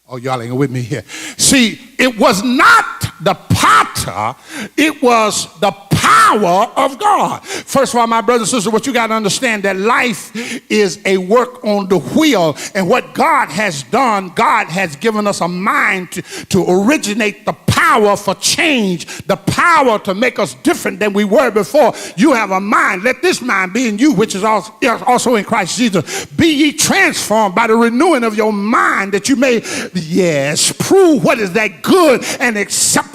Oh, y'all ain't with me here. See, it was not the potter, it was the power of God. First of all, my brothers and sisters, what you got to understand, that life is a work on the wheel. And what God has done, God has given us a mind to originate the power for change, the power to make us different than we were before. You have a mind. Let this mind be in you, which is also in Christ Jesus. Be ye transformed by the renewing of your mind, that you may, yes, prove what is that good and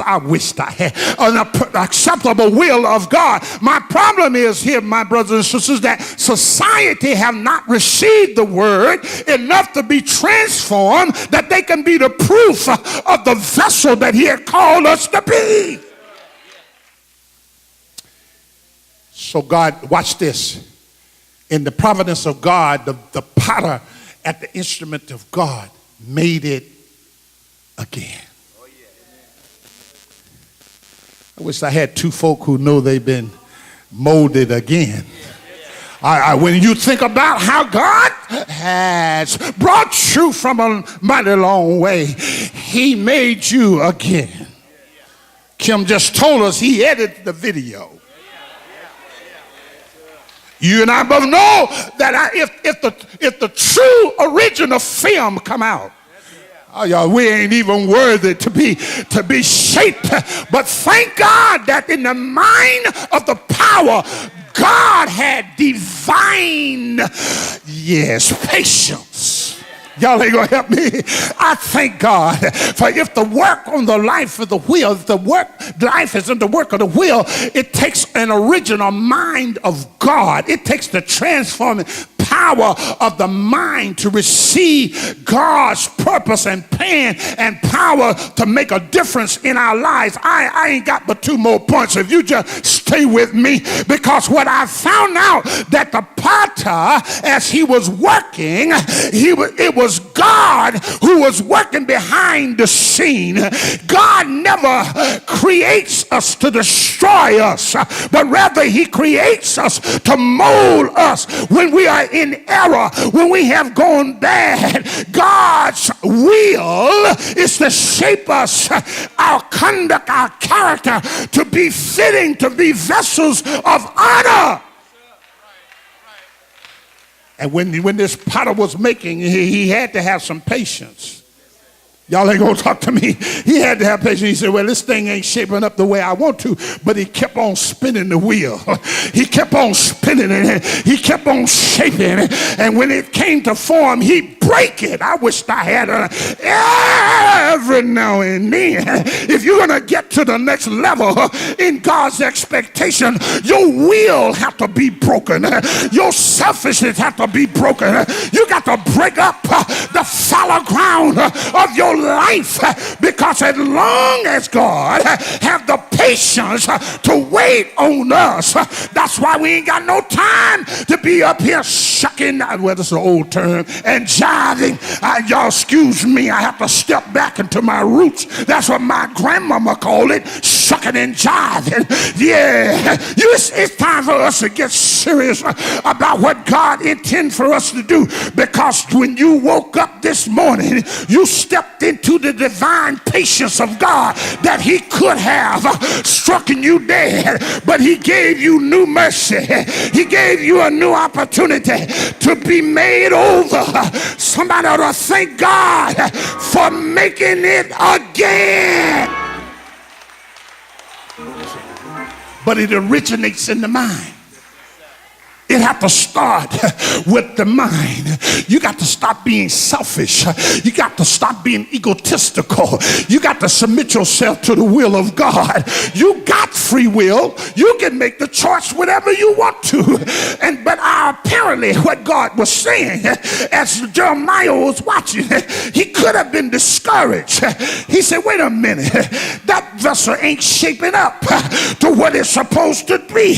I wished I had an acceptable will of God. My problem is here, my brothers and sisters, that society have not received the word enough to be transformed, that they can be the proof of the vessel that he had called us to be. So God, watch this. In the providence of God, the potter at the instrument of God made it again. I wish I had two folk who know they've been molded again. When you think about how God has brought you from a mighty long way, he made you again. Kim just told us he edited the video. You and I both know that if the true original film come out, oh, y'all, we ain't even worthy to be shaped. But thank God that in the mind of the power, God had divine, yes, patience. Y'all ain't gonna help me. I thank God for if the work on the life of the wheel, if the life is in the work of the wheel, it takes an original mind of God. It takes the transforming power of the mind to receive God's purpose and plan and power to make a difference in our lives. I ain't got but two more points if you just stay with me, because what I found out that the potter, as he was working, it was God who was working behind the scene. God never creates us to destroy us, but rather he creates us to mold us when we are in error, when we have gone bad. God's will is to shape us, our conduct, our character, to be fitting, to be vessels of honor. And when this potter was making, he had to have some patience. Y'all ain't gonna talk to me. He had to have patience. He said, well, this thing ain't shaping up the way I want to, but he kept on spinning the wheel. He kept on spinning it. He kept on shaping it. And when it came to form, he'd break it. I wished I had every now and then. If you're gonna get to the next level in God's expectation, your will have to be broken. Your selfishness have to be broken. You got to break up the fallow ground of your life, because as long as God have the patience to wait on us, that's why we ain't got no time to be up here shucking, well, this is an old term, and jiving. Y'all excuse me, I have to step back into my roots. That's what my grandmama called it, shucking and jiving. Yeah, it's time for us to get serious about what God intends for us to do, because when you woke up this morning, you stepped into the divine patience of God, that he could have struck you dead, but he gave you new mercy. He gave you a new opportunity to be made over. Somebody ought to thank God for making it again. But it originates in the mind. It has to start with the mind. You got to stop being selfish. You got to stop being egotistical. You got to submit yourself to the will of God. You got free will. You can make the choice whatever you want to. But apparently what God was saying, as Jeremiah was watching, he could have been discouraged. He said, wait a minute, that vessel ain't shaping up to what it's supposed to be.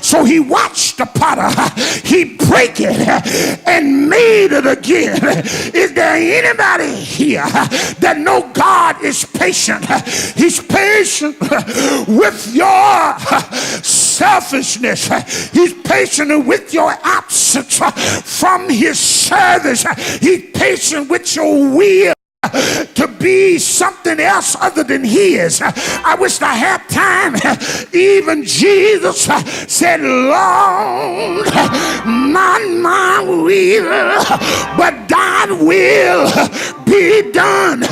So he watched the potter. He break it and made it again. Is there anybody here that know God is patient? He's patient with your selfishness. He's patient with your absence from his service. He's patient with your will something else other than his. I wish I had time. Even Jesus said, Lord, not my will, but thy will be done.